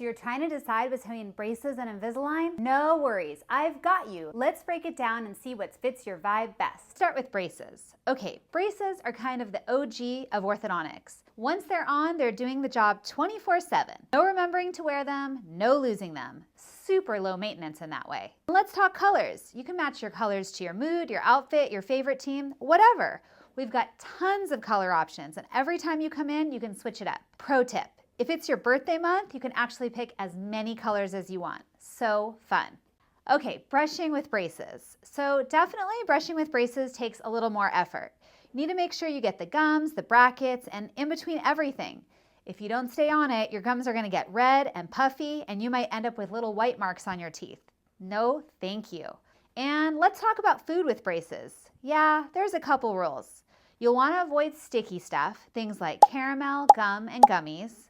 you're trying to decide between braces and Invisalign? No worries, I've got you. Let's break it down and see what fits your vibe best. Start with braces. Okay, braces are kind of the OG of orthodontics. Once they're on, they're doing the job 24/7. No remembering to wear them, no losing them. Super low maintenance in that way. Let's talk colors. You can match your colors to your mood, your outfit, your favorite team, whatever. We've got tons of color options, and every time you come in, you can switch it up. Pro tip, if it's your birthday month, you can actually pick as many colors as you want. So fun. Okay, brushing with braces. So definitely brushing with braces takes a little more effort. You need to make sure you get the gums, the brackets, and in between everything. If you don't stay on it, your gums are gonna get red and puffy, and you might end up with little white marks on your teeth. No, thank you. And let's talk about food with braces. Yeah, there's a couple rules. You'll wanna avoid sticky stuff, things like caramel, gum, and gummies.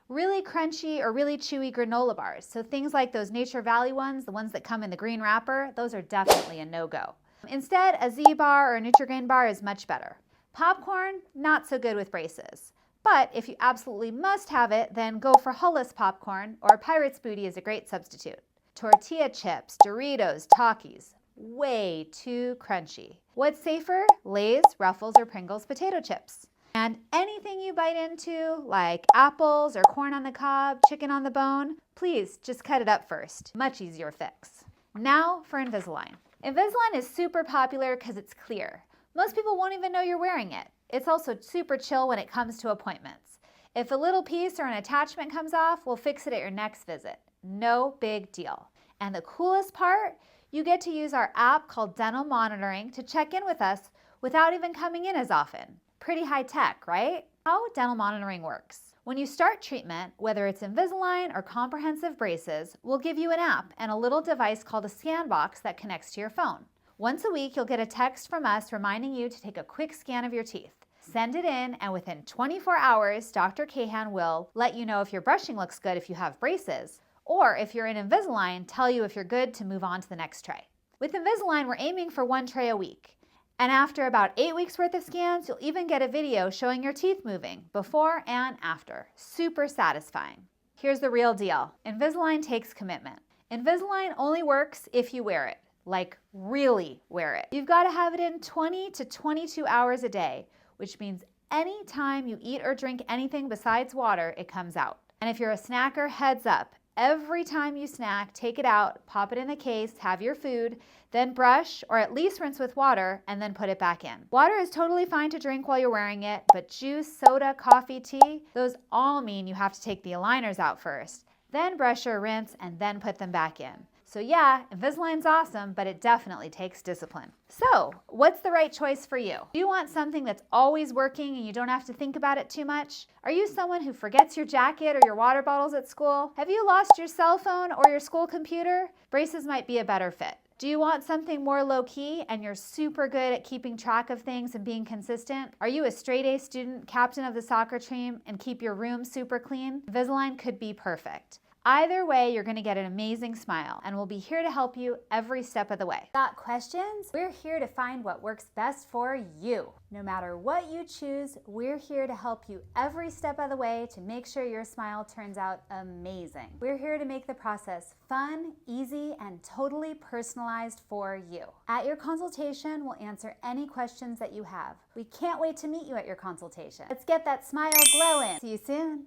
Really crunchy or really chewy granola bars. So things like those Nature Valley ones, the ones that come in the green wrapper, those are definitely a no-go. Instead, a Z-bar or a Nutri-Grain bar is much better. Popcorn, not so good with braces. But if you absolutely must have it, then go for Hullis popcorn, or Pirate's Booty is a great substitute. Tortilla chips, Doritos, Takis, way too crunchy. What's safer? Lay's, Ruffles, or Pringles potato chips. And anything you bite into, like apples or corn on the cob, chicken on the bone, please just cut it up first. Much easier fix. Now for Invisalign. Invisalign is super popular because it's clear. Most people won't even know you're wearing it. It's also super chill when it comes to appointments. If a little piece or an attachment comes off, we'll fix it at your next visit. No big deal. And the coolest part, you get to use our app called Dental Monitoring to check in with us without even coming in as often. Pretty high tech, right? How dental monitoring works. When you start treatment, whether it's Invisalign or comprehensive braces, we'll give you an app and a little device called a scan box that connects to your phone. Once a week, you'll get a text from us reminding you to take a quick scan of your teeth. Send it in, and within 24 hours, Dr. Kahan will let you know if your brushing looks good if you have braces, or if you're in Invisalign, tell you if you're good to move on to the next tray. With Invisalign, we're aiming for 1 tray a week. And after about 8 weeks worth of scans, you'll even get a video showing your teeth moving before and after. Super satisfying. Here's the real deal. Invisalign takes commitment. Invisalign only works if you wear it. Like really wear it. You've got to have it in 20 to 22 hours a day, which means any time you eat or drink anything besides water, it comes out. And if you're a snacker, heads up. Every time you snack, take it out, pop it in the case, have your food, then brush or at least rinse with water and then put it back in. Water is totally fine to drink while you're wearing it, but juice, soda, coffee, tea, those all mean you have to take the aligners out first, then brush or rinse and then put them back in. So yeah, Invisalign's awesome, but it definitely takes discipline. So, what's the right choice for you? Do you want something that's always working and you don't have to think about it too much? Are you someone who forgets your jacket or your water bottles at school? Have you lost your cell phone or your school computer? Braces might be a better fit. Do you want something more low-key and you're super good at keeping track of things and being consistent? Are you a straight-A student, captain of the soccer team, and keep your room super clean? Invisalign could be perfect. Either way, you're going to get an amazing smile, and we'll be here to help you every step of the way. Got questions? We're here to find what works best for you. No matter what you choose, we're here to help you every step of the way to make sure your smile turns out amazing. We're here to make the process fun, easy, and totally personalized for you. At your consultation, we'll answer any questions that you have. We can't wait to meet you at your consultation. Let's get that smile glowing. See you soon.